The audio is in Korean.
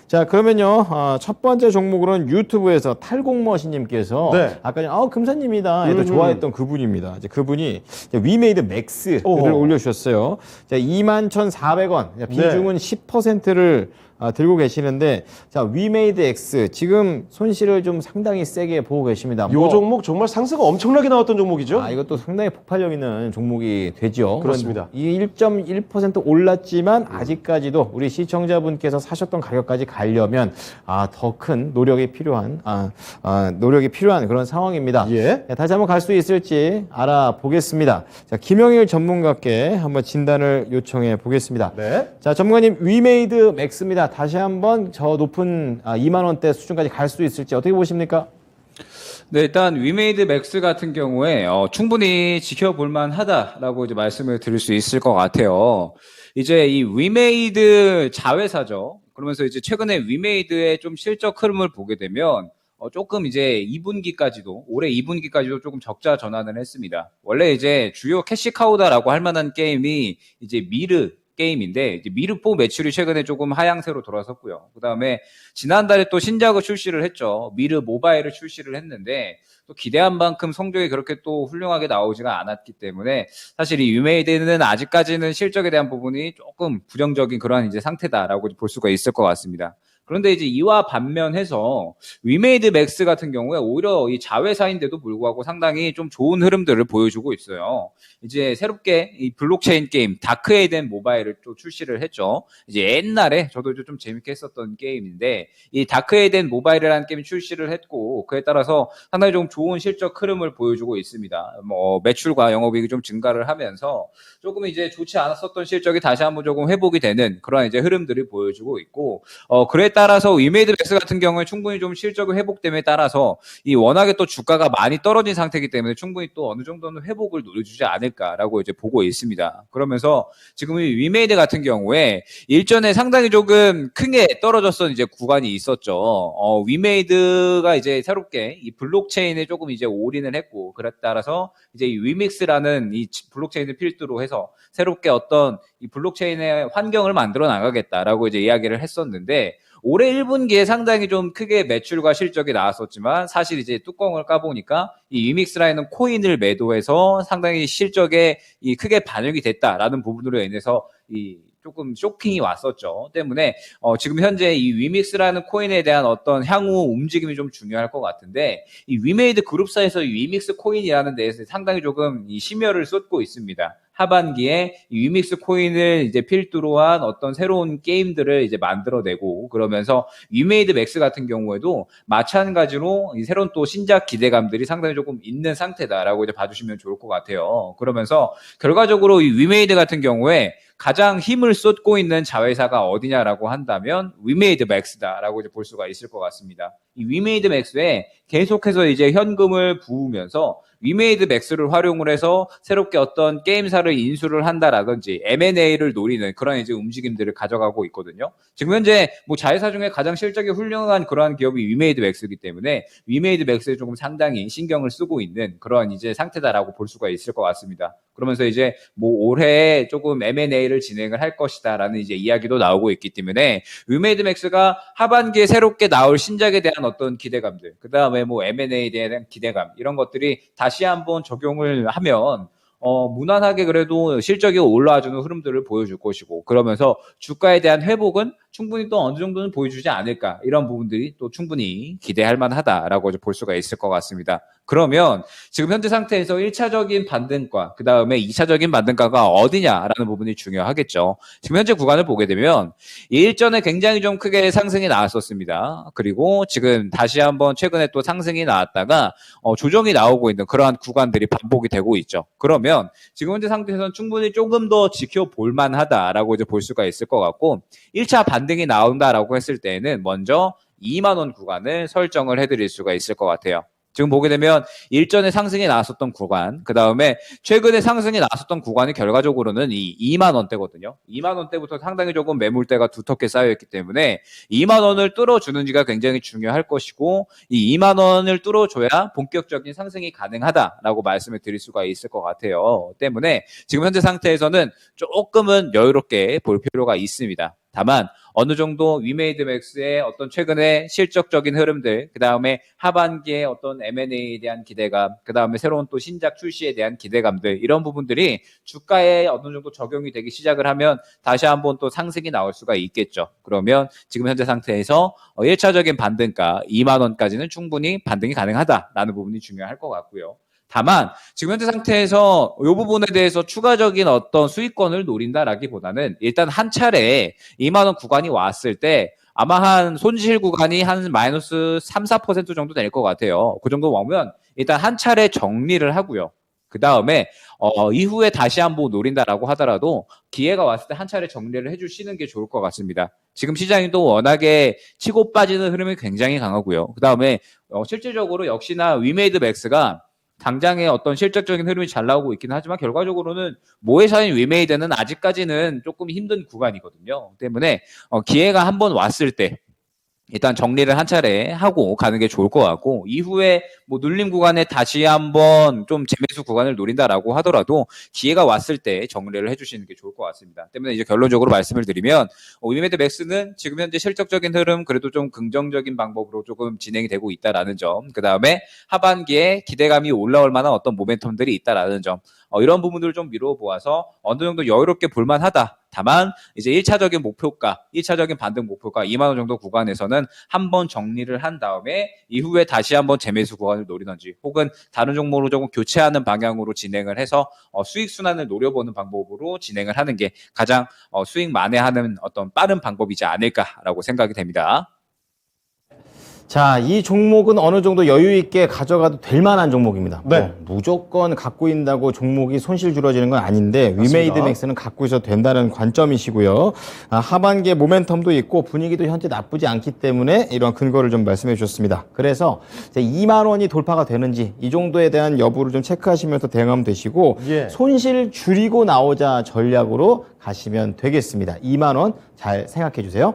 자, 그러면요, 첫 번째 종목으로는 유튜브에서 탈공머신님께서 네. 아까 전에 금사님이다 또 좋아했던 그분입니다. 이제 그분이 위메이드 맥스를 올려주셨어요. 자, 21,400원. 비중은 10%를 들고 계시는데, 자, 위메이드 X 지금 손실을 좀 상당히 세게 보고 계십니다. 이 종목 정말 상승가 엄청나게 나왔던 종목이죠? 이것도 상당히 폭발력 있는 종목이 되죠. 그렇습니다. 이 1.1% 올랐지만 아직까지도 우리 시청자분께서 사셨던 가격까지 가려면 더 큰 노력이 필요한 그런 상황입니다. 예. 다시 한번 갈 수 있을지 알아보겠습니다. 자, 김영일 전문가께 한번 진단을 요청해 보겠습니다. 네. 자, 전문가님, 위메이드 맥스입니다. 다시 한번 저 높은 2만 원대 수준까지 갈 수 있을지 어떻게 보십니까? 네, 일단 위메이드 맥스 같은 경우에 충분히 지켜볼 만하다라고 이제 말씀을 드릴 수 있을 것 같아요. 이제 이 위메이드 자회사죠. 그러면서 이제 최근에 위메이드의 좀 실적 흐름을 보게 되면 조금 이제 2분기까지도 올해 2분기까지도 조금 적자 전환을 했습니다. 원래 이제 주요 캐시카우다라고 할 만한 게임이 이제 미르 게임인데 이제 미르4 매출이 최근에 조금 하향세로 돌아섰고요. 그다음에 지난달에 또 신작을 출시를 했죠. 미르 모바일을 출시를 했는데 또 기대한 만큼 성적이 그렇게 또 훌륭하게 나오지가 않았기 때문에 사실 이 위메이드는 아직까지는 실적에 대한 부분이 조금 부정적인 그러한 이제 상태다라고 볼 수가 있을 것 같습니다. 그런데 이제 이와 반면해서 위메이드 맥스 같은 경우에 오히려 이 자회사인데도 불구하고 상당히 좀 좋은 흐름들을 보여주고 있어요. 이제 새롭게 이 블록체인 게임 다크에덴 모바일을 또 출시를 했죠. 이제 옛날에 저도 좀 재밌게 했었던 게임인데 이 다크에덴 모바일이라는 게임 출시를 했고 그에 따라서 상당히 좀 좋은 실적 흐름을 보여주고 있습니다. 매출과 영업이익이 좀 증가를 하면서 조금 이제 좋지 않았었던 실적이 다시 한번 조금 회복이 되는 그런 이제 흐름들이 보여주고 있고 그에 따라서 위메이드 맥스 같은 경우에 충분히 좀 실적의 회복됨에 따라서 이 워낙에 또 주가가 많이 떨어진 상태이기 때문에 충분히 또 어느 정도는 회복을 노려주지 않을까라고 이제 보고 있습니다. 그러면서 지금 이 위메이드 같은 경우에 일전에 상당히 조금 크게 떨어졌던 이제 구간이 있었죠. 위메이드가 이제 새롭게 이 블록체인에 조금 이제 올인을 했고 그에 따라서 이제 이 위믹스라는 이 블록체인을 필두로 해서 새롭게 어떤 이 블록체인의 환경을 만들어 나가겠다라고 이제 이야기를 했었는데 올해 1분기에 상당히 좀 크게 매출과 실적이 나왔었지만 사실 이제 뚜껑을 까보니까 이 위믹스라는 코인을 매도해서 상당히 실적에 이 크게 반영이 됐다라는 부분으로 인해서 이 조금 쇼핑이 왔었죠. 때문에 지금 현재 이 위믹스라는 코인에 대한 어떤 향후 움직임이 좀 중요할 것 같은데 이 위메이드 그룹사에서 이 위믹스 코인이라는 데에서 상당히 조금 이 심혈을 쏟고 있습니다. 하반기에 이 위믹스 코인을 이제 필두로 한 어떤 새로운 게임들을 이제 만들어내고 그러면서 위메이드 맥스 같은 경우에도 마찬가지로 이 새로운 또 신작 기대감들이 상당히 조금 있는 상태다라고 이제 봐주시면 좋을 것 같아요. 그러면서 결과적으로 이 위메이드 같은 경우에 가장 힘을 쏟고 있는 자회사가 어디냐라고 한다면 위메이드 맥스다라고 이제 볼 수가 있을 것 같습니다. 이 위메이드 맥스에 계속해서 이제 현금을 부으면서 위메이드 맥스를 활용을 해서 새롭게 어떤 게임사를 인수를 한다라든지 M&A를 노리는 그런 이제 움직임들을 가져가고 있거든요. 지금 현재 뭐 자회사 중에 가장 실적이 훌륭한 그러한 기업이 위메이드 맥스이기 때문에 위메이드 맥스에 조금 상당히 신경을 쓰고 있는 그런 이제 상태다라고 볼 수가 있을 것 같습니다. 그러면서 이제 뭐 올해 조금 M&A를 진행을 할 것이다라는 이제 이야기도 나오고 있기 때문에 위메이드 맥스가 하반기에 새롭게 나올 신작에 대한 어떤 기대감들, 그 다음에 뭐 M&A에 대한 기대감 이런 것들이 다시 한번 적용을 하면 무난하게 그래도 실적이 올라와주는 흐름들을 보여줄 것이고 그러면서 주가에 대한 회복은 충분히 또 어느 정도는 보여주지 않을까 이런 부분들이 또 충분히 기대할 만하다라고 볼 수가 있을 것 같습니다. 그러면 지금 현재 상태에서 1차적인 반등가 그 다음에 2차적인 반등가가 어디냐라는 부분이 중요하겠죠. 지금 현재 구간을 보게 되면 일전에 굉장히 좀 크게 상승이 나왔었습니다. 그리고 지금 다시 한번 최근에 또 상승이 나왔다가 조정이 나오고 있는 그러한 구간들이 반복이 되고 있죠. 그러면 지금 현재 상태에서는 충분히 조금 더 지켜볼 만하다라고 이제 볼 수가 있을 것 같고 1차 반등이 나온다라고 했을 때에는 먼저 2만 원 구간을 설정을 해드릴 수가 있을 것 같아요. 지금 보게 되면 일전에 상승이 나왔었던 구간, 그 다음에 최근에 상승이 나왔었던 구간이 결과적으로는 이 2만 원대거든요. 2만 원대부터 상당히 조금 매물대가 두텁게 쌓여있기 때문에 2만 원을 뚫어주는지가 굉장히 중요할 것이고 이 2만 원을 뚫어줘야 본격적인 상승이 가능하다라고 말씀을 드릴 수가 있을 것 같아요. 때문에 지금 현재 상태에서는 조금은 여유롭게 볼 필요가 있습니다. 다만 어느 정도 위메이드 맥스의 어떤 최근의 실적적인 흐름들, 그 다음에 하반기에 어떤 M&A에 대한 기대감, 그 다음에 새로운 또 신작 출시에 대한 기대감들, 이런 부분들이 주가에 어느 정도 적용이 되기 시작을 하면 다시 한번 또 상승이 나올 수가 있겠죠. 그러면 지금 현재 상태에서 1차적인 반등가 2만 원까지는 충분히 반등이 가능하다라는 부분이 중요할 것 같고요. 다만 지금 현재 상태에서 이 부분에 대해서 추가적인 어떤 수익권을 노린다라기보다는 일단 한 차례 2만 원 구간이 왔을 때 아마 한 손실 구간이 한 마이너스 3, 4% 정도 될 것 같아요. 그 정도 오면 일단 한 차례 정리를 하고요. 그 다음에 이후에 다시 한번 노린다라고 하더라도 기회가 왔을 때 한 차례 정리를 해주시는 게 좋을 것 같습니다. 지금 시장이 또 워낙에 치고 빠지는 흐름이 굉장히 강하고요. 그 다음에 실질적으로 역시나 위메이드 맥스가 당장의 어떤 실적적인 흐름이 잘 나오고 있긴 하지만 결과적으로는 모회사인 위메이드는 아직까지는 조금 힘든 구간이거든요. 때문에 기회가 한번 왔을 때 일단 정리를 한 차례 하고 가는 게 좋을 것 같고, 이후에 뭐 눌림 구간에 다시 한번 좀 재매수 구간을 노린다라고 하더라도 기회가 왔을 때 정리를 해주시는 게 좋을 것 같습니다. 때문에 이제 결론적으로 말씀을 드리면 위메이드 맥스는 지금 현재 실적적인 흐름 그래도 좀 긍정적인 방법으로 조금 진행이 되고 있다라는 점, 그 다음에 하반기에 기대감이 올라올 만한 어떤 모멘텀들이 있다라는 점, 이런 부분들을 좀 미뤄보아서 어느 정도 여유롭게 볼만하다. 다만 이제 1차적인 목표가, 1차적인 반등 목표가 2만 원 정도 구간에서는 한번 정리를 한 다음에 이후에 다시 한번 재매수 구간을 노리든지 혹은 다른 종목으로 조금 교체하는 방향으로 진행을 해서 수익 순환을 노려보는 방법으로 진행을 하는 게 가장 수익 만회하는 어떤 빠른 방법이지 않을까라고 생각이 됩니다. 자, 이 종목은 어느 정도 여유 있게 가져가도 될 만한 종목입니다. 네. 무조건 갖고 있다고 종목이 손실 줄어지는 건 아닌데 위메이드 맥스는 갖고 있어도 된다는 관점이시고요. 하반기에 모멘텀도 있고 분위기도 현재 나쁘지 않기 때문에 이런 근거를 좀 말씀해 주셨습니다. 그래서 이제 2만 원이 돌파가 되는지 이 정도에 대한 여부를 좀 체크하시면서 대응하면 되시고 예. 손실 줄이고 나오자 전략으로 가시면 되겠습니다. 2만 원 잘 생각해 주세요.